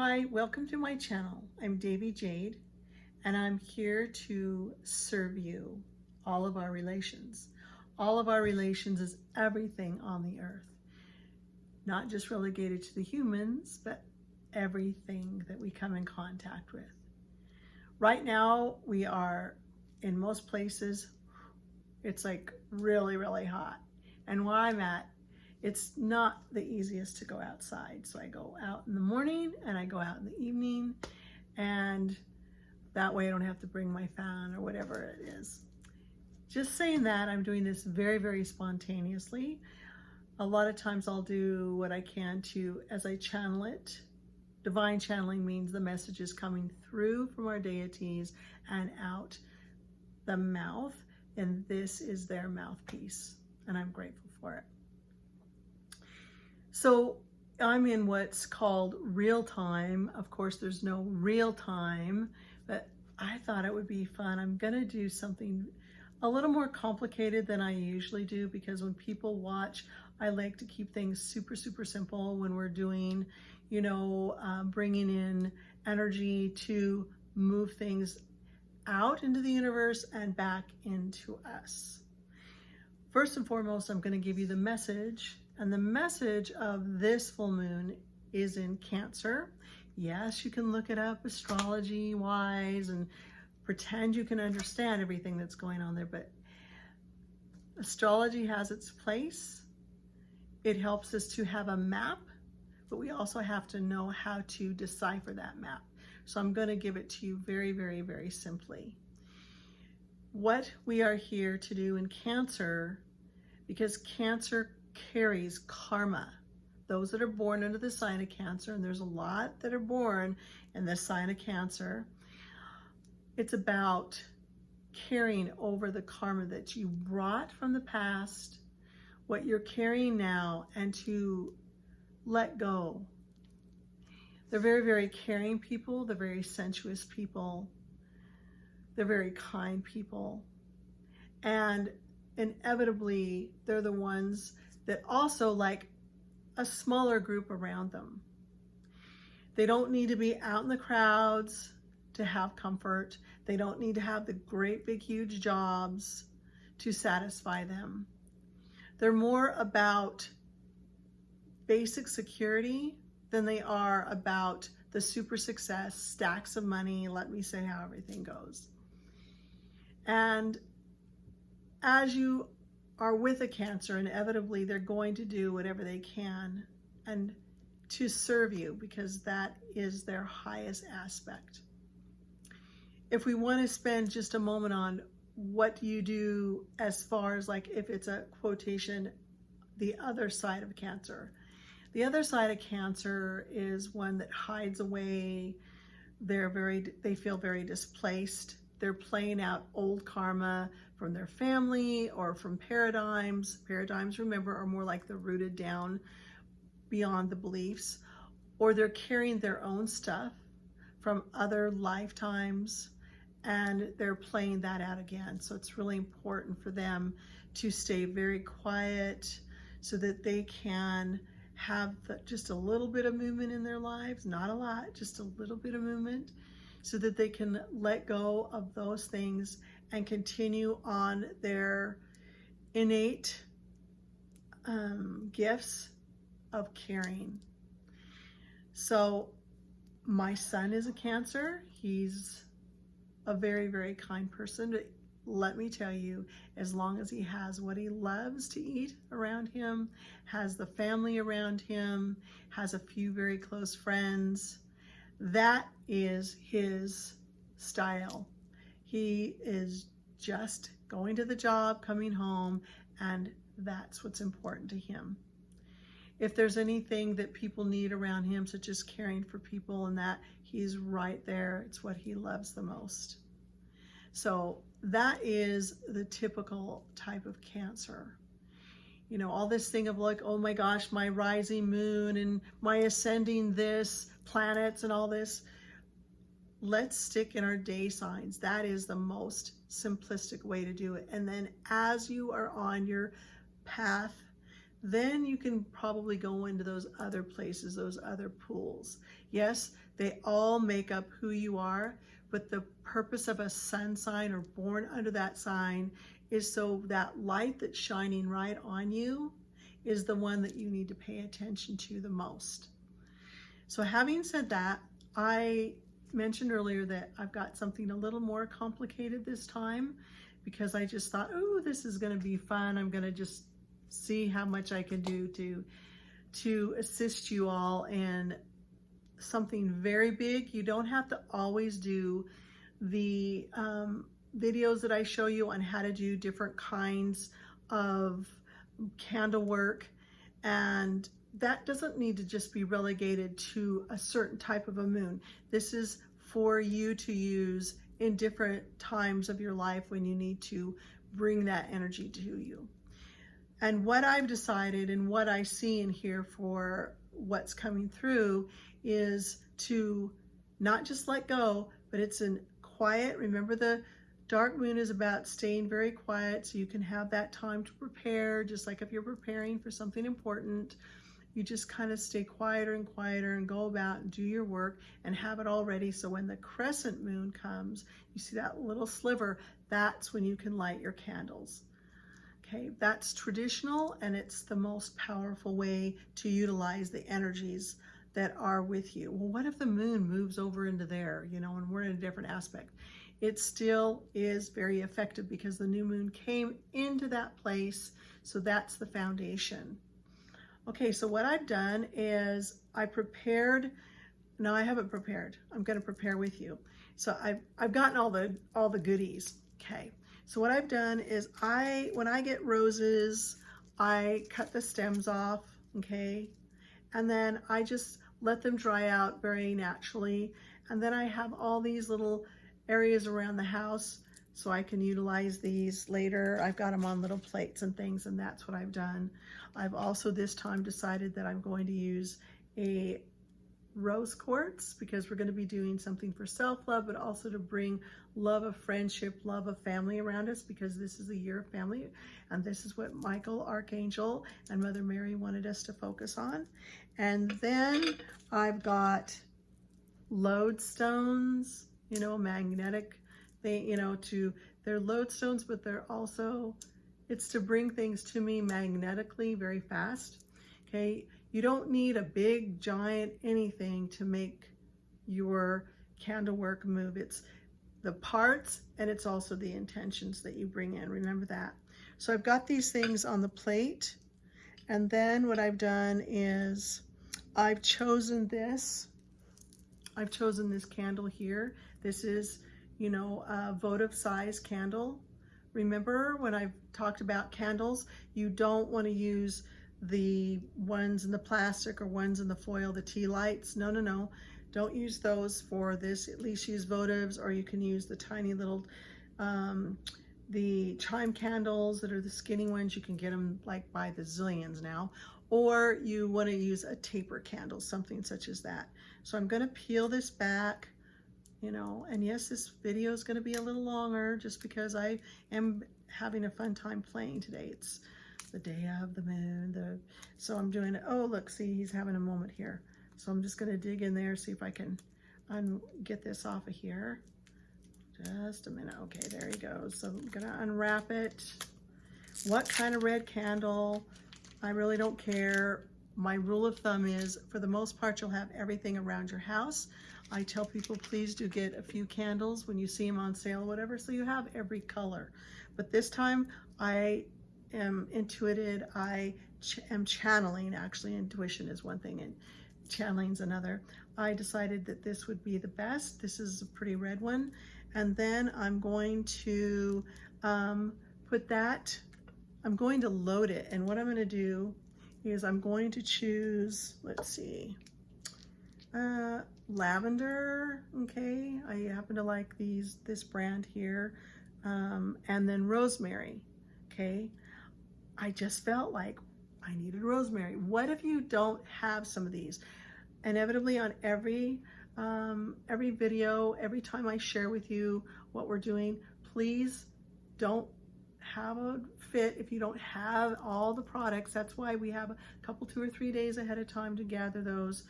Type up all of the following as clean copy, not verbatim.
Hi, welcome to my channel. I'm Devi Jade, and I'm here to serve you all of our relations. All of our relations is everything on the earth, not just relegated to the humans, but everything that we come in contact with. Right now, we are in most places, it's like really, really hot. And where I'm at, it's not the easiest to go outside. So I go out in the morning and I go out in the evening, and that way I don't have to bring my fan or whatever it is. Just saying that, I'm doing this very, very spontaneously. A lot of times I'll do what I can to, as I channel it. Divine channeling means the message is coming through from our deities and out the mouth, and this is their mouthpiece, and I'm grateful for it. So I'm in what's called real time. Of course, there's no real time, but I thought it would be fun. I'm gonna do something a little more complicated than I usually do, because when people watch, I like to keep things super, super simple when we're doing, bringing in energy to move things out into the universe and back into us. First and foremost, I'm going to give you the message, and the message of this full moon is in Cancer. Yes, you can look it up astrology wise and pretend you can understand everything that's going on there, but astrology has its place. It helps us to have a map, but we also have to know how to decipher that map. So I'm going to give it to you very, very, very simply. What we are here to do in Cancer, because Cancer carries karma. Those that are born under the sign of Cancer, and there's a lot that are born in the sign of Cancer, it's about carrying over the karma that you brought from the past, what you're carrying now, and to let go. They're very, very caring people. They're very sensuous people. They're very kind people. And inevitably, they're the ones that also like a smaller group around them. They don't need to be out in the crowds to have comfort. They don't need to have the great big huge jobs to satisfy them. They're more about basic security than they are about the super success, stacks of money, let me say how everything goes. And as you are with a Cancer, inevitably they're going to do whatever they can and to serve you, because that is their highest aspect. If we want to spend just a moment on what you do as far as, like, if it's a quotation, the other side of Cancer. The other side of Cancer is one that hides away. They feel very displaced. They're playing out old karma from their family or from paradigms. Paradigms, remember, are more like the rooted down beyond the beliefs, or they're carrying their own stuff from other lifetimes and they're playing that out again. So it's really important for them to stay very quiet so that they can have just a little bit of movement in their lives, not a lot, just a little bit of movement, so that they can let go of those things and continue on their innate gifts of caring. So my son is a Cancer. He's a very, very kind person. But let me tell you, as long as he has what he loves to eat around him, has the family around him, has a few very close friends, that is his style. He is just going to the job, coming home, and that's what's important to him. If there's anything that people need around him, such as caring for people and that, he's right there. It's what he loves the most. So that is the typical type of Cancer. All this thing of like, oh my gosh, my rising moon and my ascending this, planets and all this. Let's stick in our day signs. That is the most simplistic way to do it. And then as you are on your path then you can probably go into those other places, those other pools. Yes, they all make up who you are, but the purpose of a sun sign or born under that sign is so that light that's shining right on you is the one that you need to pay attention to the most. So having said that, I mentioned earlier that I've got something a little more complicated this time because I just thought, oh, this is going to be fun. I'm going to just see how much I can do to assist you all in something very big. You don't have to always do the videos that I show you on how to do different kinds of candle work, and that doesn't need to just be relegated to a certain type of a moon. This is for you to use in different times of your life when you need to bring that energy to you. And what I've decided and what I see in here for what's coming through is to not just let go, but it's in quiet. Remember, the dark moon is about staying very quiet so you can have that time to prepare, just like if you're preparing for something important. You just kind of stay quieter and quieter and go about and do your work and have it all ready. So when the crescent moon comes, you see that little sliver, that's when you can light your candles. Okay, that's traditional, and it's the most powerful way to utilize the energies that are with you. Well, what if the moon moves over into there, you know, and we're in a different aspect? It still is very effective because the new moon came into that place. So that's the foundation. Okay, so what I've done is I prepared. No, I haven't prepared. I'm going to prepare with you. So I've gotten all the goodies. Okay. So what I've done is when I get roses, I cut the stems off, okay? And then I just let them dry out very naturally. And then I have all these little areas around the house so I can utilize these later. I've got them on little plates and things, and that's what I've done. I've also this time decided that I'm going to use a rose quartz because we're going to be doing something for self-love, but also to bring love of friendship, love of family around us, because this is a year of family, and this is what Michael, Archangel, and Mother Mary wanted us to focus on. And then I've got lodestones, you know, magnetic, they're lodestones, but they're also, it's to bring things to me magnetically very fast. Okay, you don't need a big giant anything to make your candle work move. It's the parts, and it's also the intentions that you bring in. Remember that. So I've got these things on the plate, and then what I've done is I've chosen this candle here. This is, you know, a votive size candle. Remember when I've talked about candles, you don't want to use the ones in the plastic or ones in the foil, the tea lights. No, no, no. Don't use those for this. At least use votives, or you can use the tiny little, the chime candles that are the skinny ones. You can get them like by the zillions now. Or you want to use a taper candle, something such as that. So I'm going to peel this back, you know, and yes, this video is going to be a little longer just because I am having a fun time playing today. It's the day of the moon. So I'm doing it. Oh, look, see, he's having a moment here. So I'm just going to dig in there, see if I can get this off of here. Just a minute. Okay, there he goes. So I'm going to unwrap it. What kind of red candle? I really don't care. My rule of thumb is, for the most part, you'll have everything around your house. I tell people, please do get a few candles when you see them on sale or whatever, so you have every color. But this time, I am intuited. I am channeling. Actually, intuition is one thing, and channeling's another. I decided that this would be the best. This is a pretty red one. And then I'm going to put that, I'm going to load it. And what I'm going to do is I'm going to choose, let's see, lavender. Okay, I happen to like this brand here. And then rosemary. Okay, I just felt like I needed rosemary. What if you don't have some of these? Inevitably, on every video, every time I share with you what we're doing, please don't have a fit, if you don't have all the products, that's why we have a couple, 2 or 3 days ahead of time to gather those.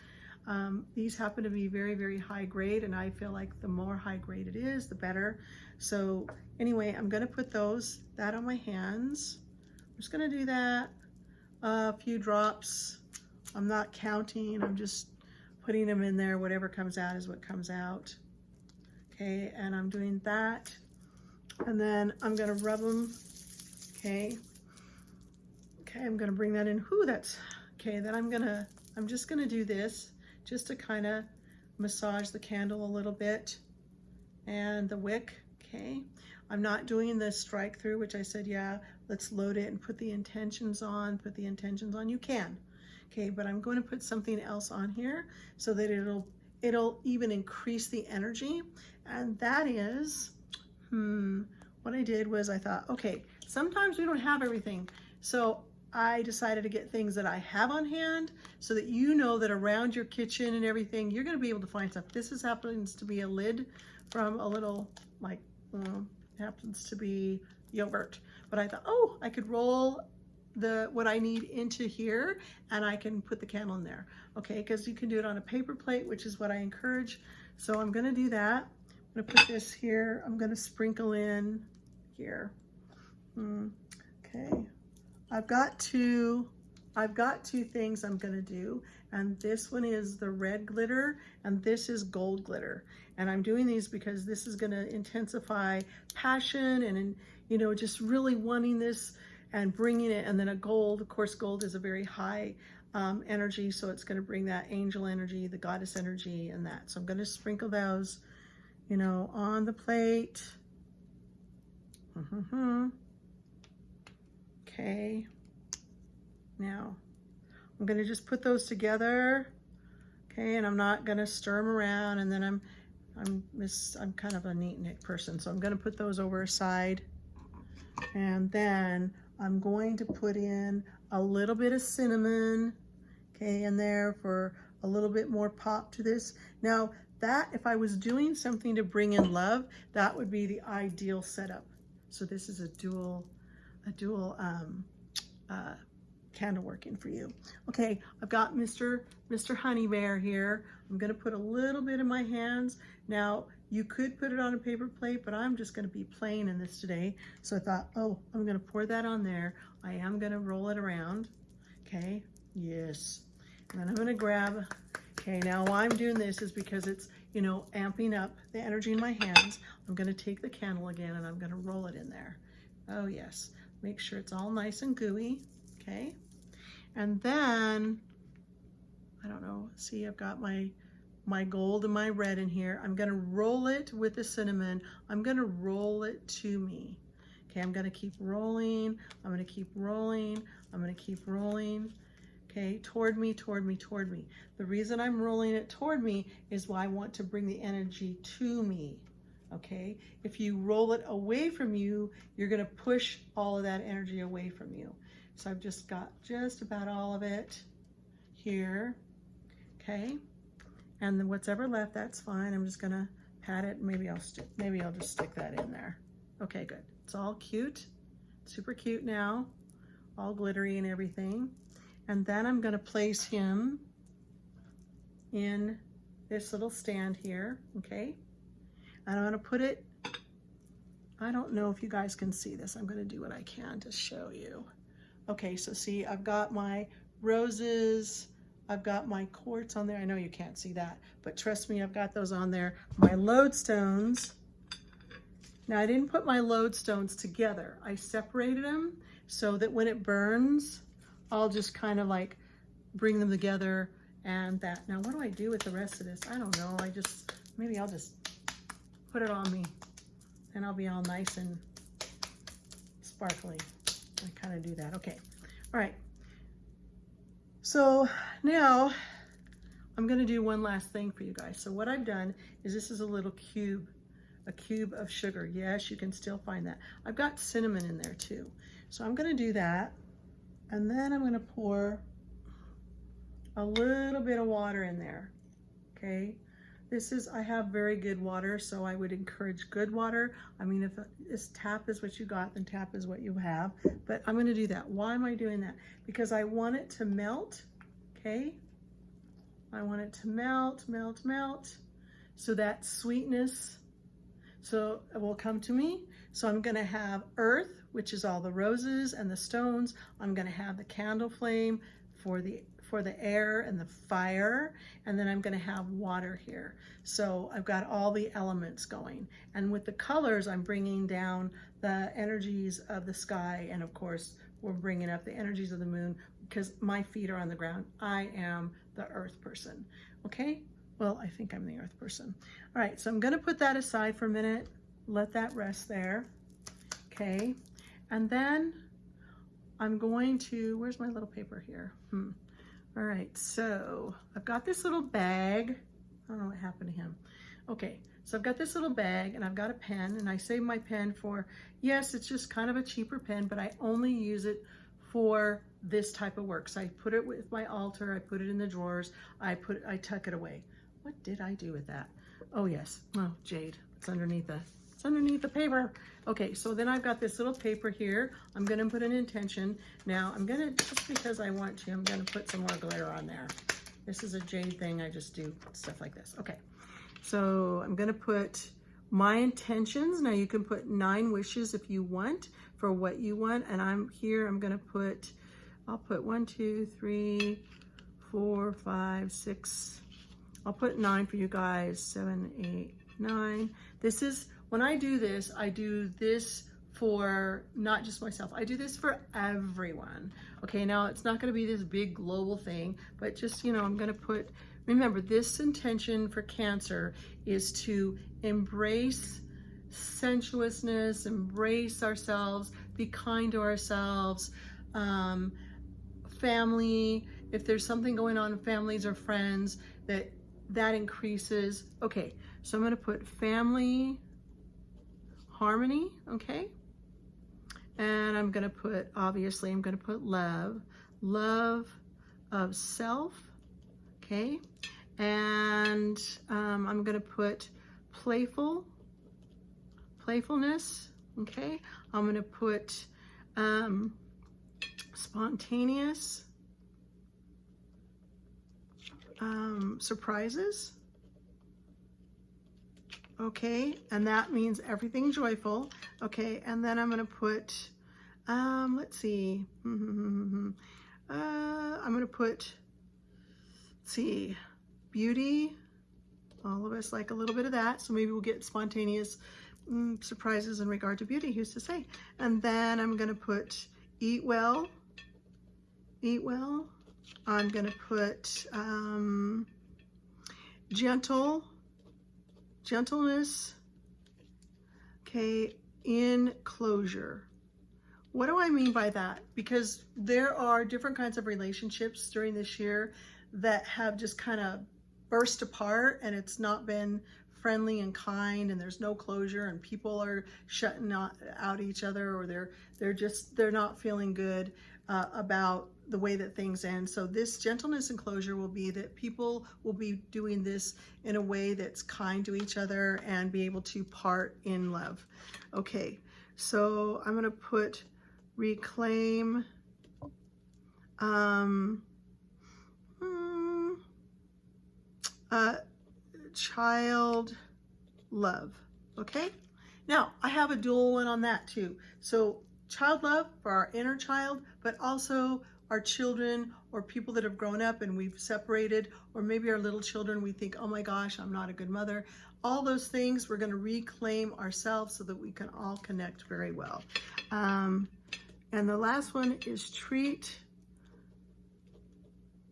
These happen to be very, very high grade, and I feel like the more high grade it is, the better. So anyway, I'm going to put that on my hands. I'm just going to do that, a few drops. I'm not counting, I'm just putting them in there. Whatever comes out is what comes out. Okay, and I'm doing that. And then I'm going to rub them. Okay. Okay, I'm going to bring that in. Whoo, that's okay. Then I'm just going to do this just to kind of massage the candle a little bit and the wick. Okay. I'm not doing the strike through, which I said, yeah, let's load it and put the intentions on, You can. Okay, but I'm going to put something else on here so that it'll even increase the energy. And that is, what I did was I thought, okay, sometimes we don't have everything. So I decided to get things that I have on hand so that you know that around your kitchen and everything, you're going to be able to find stuff. This happens to be a lid from a little, like, happens to be yogurt. But I thought, oh, I could roll what I need into here and I can put the candle in there. Okay, because you can do it on a paper plate, which is what I encourage. So I'm going to do that. I'm going to put this here. I'm going to sprinkle in here. Okay. I've got two things I'm going to do, and this one is the red glitter and this is gold glitter. And I'm doing these because this is going to intensify passion and, you know, just really wanting this and bringing it. And then a gold, of course, gold is a very high energy, so it's going to bring that angel energy, the goddess energy, and that. So I'm going to sprinkle those, you know, on the plate. Okay. Now I'm going to just put those together. Okay, and I'm not going to stir them around. And then I'm kind of a neat person, so I'm going to put those over aside. And then I'm going to put in a little bit of cinnamon, okay, in there for a little bit more pop to this. Now that, if I was doing something to bring in love, that would be the ideal setup. So this is a dual candle working for you. Okay, I've got Mr. Honey Bear here. I'm going to put a little bit in my hands. Now, you could put it on a paper plate, but I'm just going to be plain in this today. So I thought, oh, I'm going to pour that on there. I am going to roll it around. Okay, yes. And then I'm going to grab, okay, now why I'm doing this is because it's, you know, amping up the energy in my hands. I'm going to take the candle again and I'm going to roll it in there. Oh, yes. Make sure it's all nice and gooey. Okay. And then, I don't know, see, I've got my gold and my red in here. I'm going to roll it with the cinnamon. I'm going to roll it to me. Okay, I'm going to keep rolling. I'm going to keep rolling. I'm going to keep rolling. Okay, toward me. The reason I'm rolling it toward me is why I want to bring the energy to me. Okay, if you roll it away from you, you're going to push all of that energy away from you. So I've just got just about all of it here. Okay, and then what's ever left, that's fine. I'm just going to pat it. Maybe I'll just stick that in there. Okay, good. It's all cute, super cute now, all glittery and everything. And then I'm going to place him in this little stand here, okay? And I'm going to put it, I don't know if you guys can see this. I'm going to do what I can to show you. Okay, so see, I've got my roses, I've got my quartz on there. I know you can't see that, but trust me, I've got those on there. My lodestones. Now, I didn't put my lodestones together. I separated them so that when it burns, I'll just kind of like bring them together and that. Now, what do I do with the rest of this? I don't know. Maybe I'll just put it on me and I'll be all nice and sparkly. I kind of do that. Okay. All right. So now I'm going to do one last thing for you guys. So what I've done is this is a little cube, a cube of sugar. Yes, you can still find that. I've got cinnamon in there too. So I'm going to do that. And then I'm going to pour a little bit of water in there. Okay. This is, I have very good water, so I would encourage good water. I mean, if this tap is what you got, then tap is what you have. But I'm gonna do that. Why am I doing that? Because I want it to melt, okay? I want it to melt, melt, melt. So that sweetness, so it will come to me. So I'm gonna have earth, which is all the roses and the stones. I'm gonna have the candle flame for the air and the fire, and then I'm gonna have water here. So I've got all the elements going. And with the colors, I'm bringing down the energies of the sky, and of course, we're bringing up the energies of the moon because my feet are on the ground. I am the earth person, okay? Well, I think I'm the earth person. All right, so I'm gonna put that aside for a minute, let that rest there, okay? And then I'm going to, where's my little paper here? All right, so I've got this little bag. I don't know what happened to him. Okay, so I've got this little bag and I've got a pen, and I save my pen for, yes, it's just kind of a cheaper pen, but I only use it for this type of work. So I put it with my altar, I put it in the drawers, I tuck it away. What did I do with that? Oh yes, oh, Jade, it's underneath the paper. Okay, so then I've got this little paper here. I'm gonna put an intention. Now I'm gonna, just because I want to, I'm gonna put some more glitter on there. This is a Jade thing, I just do stuff like this. Okay, so I'm gonna put my intentions. Now you can put 9 wishes if you want for what you want. And I'm gonna put, I'll put 1, 2, 3, 4, 5, 6. I'll put 9 for you guys, 7, 8, 9. This is, when I do this for not just myself, I do this for everyone. Okay, now it's not gonna be this big global thing, but just, you know, I'm gonna put, remember this intention for Cancer is to embrace sensuousness, embrace ourselves, be kind to ourselves, family, if there's something going on in families or friends, that increases. Okay, so I'm gonna put family, harmony, okay? And I'm gonna put, obviously, I'm gonna put love, love of self, okay? And I'm gonna put playfulness, okay? I'm gonna put spontaneous, surprises, okay, and that means everything joyful, okay, and then I'm gonna put, let's see, I'm gonna put, let's see, beauty, all of us like a little bit of that, so maybe we'll get spontaneous surprises in regard to beauty, who's to say, and then I'm gonna put eat well, I'm gonna put gentleness, okay, in closure. What do I mean by that? Because there are different kinds of relationships during this year that have just kind of burst apart, and it's not been friendly and kind, and there's no closure, and people are shutting out each other, or they're not feeling good about the way that things end. So this gentleness and closure will be that people will be doing this in a way that's kind to each other and be able to part in love. Okay, so I'm gonna put reclaim, child love, okay? Now, I have a dual one on that too. So child love for our inner child, but also our children or people that have grown up and we've separated, or maybe our little children, we think, oh my gosh, I'm not a good mother. All those things, we're gonna reclaim ourselves so that we can all connect very well. And the last one is treat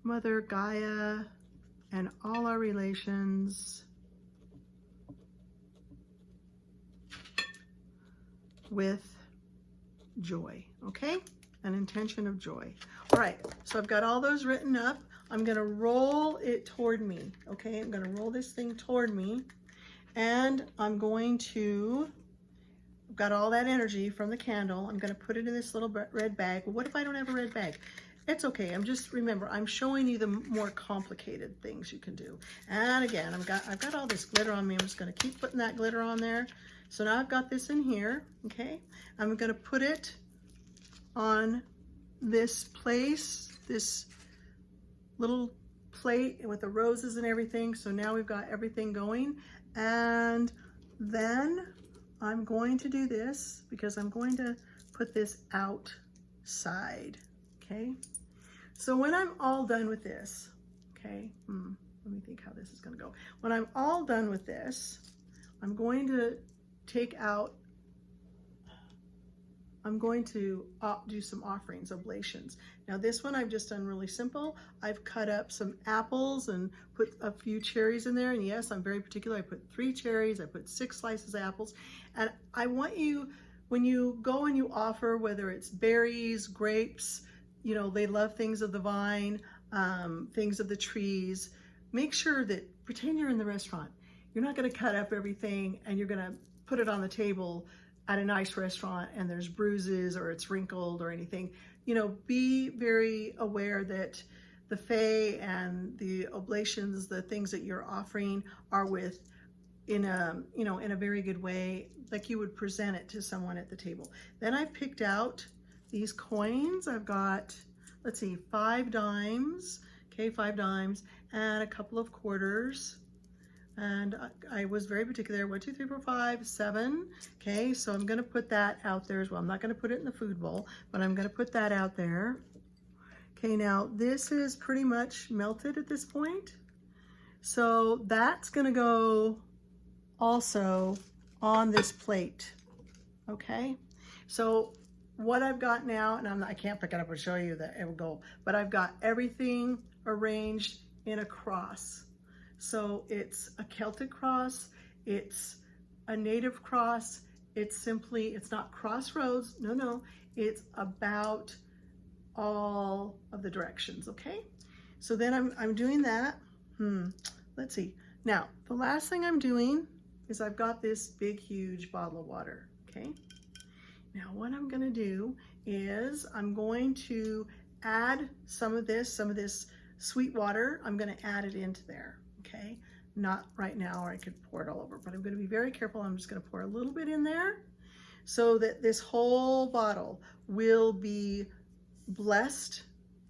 Mother Gaia and all our relations with joy, okay? An intention of joy. All right, so I've got all those written up. I'm gonna roll it toward me, okay? I'm gonna roll this thing toward me, and I'm going to, I've got all that energy from the candle. I'm gonna put it in this little red bag. Well, what if I don't have a red bag? It's okay. Remember, I'm showing you the more complicated things you can do. And again, I've got all this glitter on me. I'm just going to keep putting that glitter on there. So now I've got this in here, okay? I'm going to put it on this place, this little plate with the roses and everything. So now we've got everything going. And then I'm going to do this because I'm going to put this outside, okay? So when I'm all done with this, okay, let me think how this is going to go. When I'm all done with this, I'm going to take out, I'm going to do some offerings, oblations. Now this one I've just done really simple. I've cut up some apples and put a few cherries in there. And yes, I'm very particular. I put 3 cherries, I put 6 slices of apples. And I want you, when you go and you offer, whether it's berries, grapes, you know, they love things of the vine, things of the trees, make sure that, pretend you're in the restaurant. You're not going to cut up everything and you're going to put it on the table at a nice restaurant and there's bruises or it's wrinkled or anything. You know, be very aware that the fae and the oblations, the things that you're offering, are with in a, you know, in a very good way, like you would present it to someone at the table. Then I've picked out these coins. I've got, let's see, 5 dimes, okay, 5 dimes, and a couple of quarters. And I was very particular, 1, 2, 3, 4, 5, 7. Okay, so I'm gonna put that out there as well. I'm not gonna put it in the food bowl, but I'm gonna put that out there. Okay, now this is pretty much melted at this point. So that's gonna go also on this plate, okay? So what I've got now, and I can't pick it up and show you that it will go, but I've got everything arranged in a cross. So it's a Celtic cross, it's a native cross, it's not crossroads, no, it's about all of the directions, okay? So then I'm doing that, let's see. Now, the last thing I'm doing is I've got this big, huge bottle of water, okay? Now what I'm gonna do is I'm going to add some of this sweet water, I'm gonna add it into there. Okay, not right now, or I could pour it all over, but I'm going to be very careful. I'm just going to pour a little bit in there so that this whole bottle will be blessed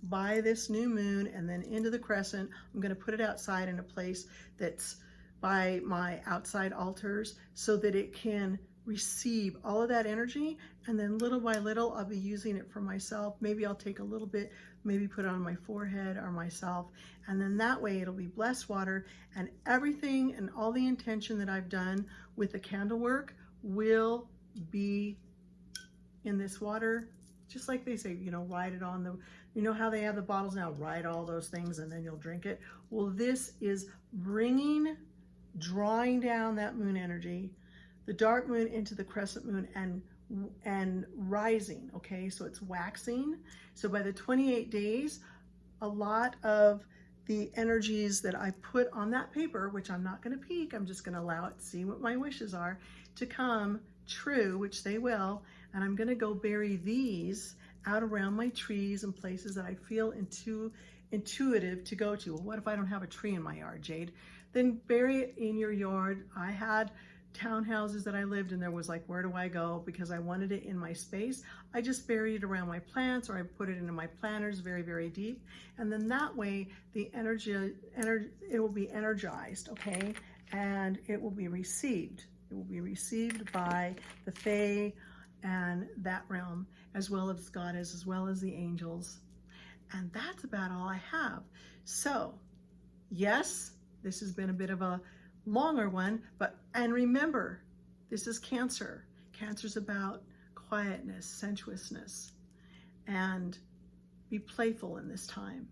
by this new moon and then into the crescent. I'm going to put it outside in a place that's by my outside altars so that it can receive all of that energy, and then little by little I'll be using it for myself. Maybe I'll take a little bit, maybe put it on my forehead or myself, and then that way it'll be blessed water, and everything and all the intention that I've done with the candle work will be in this water. Just like they say, you know, write it on the, you know how they have the bottles now, write all those things and then you'll drink it. Well, this is drawing down that moon energy, the dark moon into the crescent moon, and rising, okay? So it's waxing. So by the 28 days, a lot of the energies that I put on that paper, which I'm not gonna peek, I'm just gonna allow it to see what my wishes are, to come true, which they will, and I'm gonna go bury these out around my trees and places that I feel intuitive to go to. Well, what if I don't have a tree in my yard, Jade? Then bury it in your yard. I had townhouses that I lived in, there was like, where do I go? Because I wanted it in my space. I just buried it around my plants, or I put it into my planters very, very deep. And then that way the it will be energized, okay? And it will be received. It will be received by the fae and that realm, as well as goddess, as well as the angels. And that's about all I have. So yes, this has been a bit of a longer one, and remember, this is Cancer. Cancer's about quietness, sensuousness, and be playful in this time.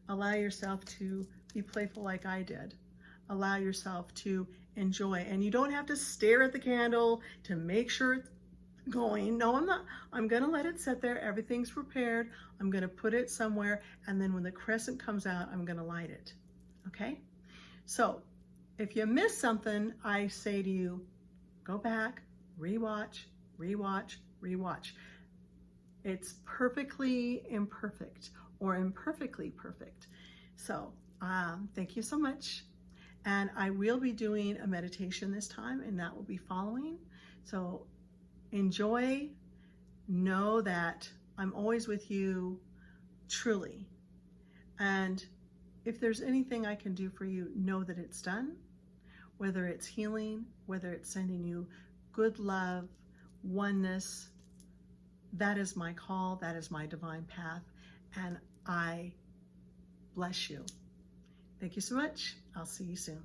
Allow yourself to be playful like I did. Allow yourself to enjoy, and you don't have to stare at the candle to make sure it's going. No, I'm not. I'm gonna let it sit there. Everything's prepared. I'm gonna put it somewhere, and then when the crescent comes out, I'm gonna light it, okay? So if you miss something, I say to you, go back, rewatch, rewatch, rewatch. It's perfectly imperfect or imperfectly perfect. So thank you so much. And I will be doing a meditation this time, and that will be following. So enjoy. Know that I'm always with you, truly. And if there's anything I can do for you, know that it's done. Whether it's healing, whether it's sending you good love, oneness, that is my call. That is my divine path. And I bless you. Thank you so much. I'll see you soon.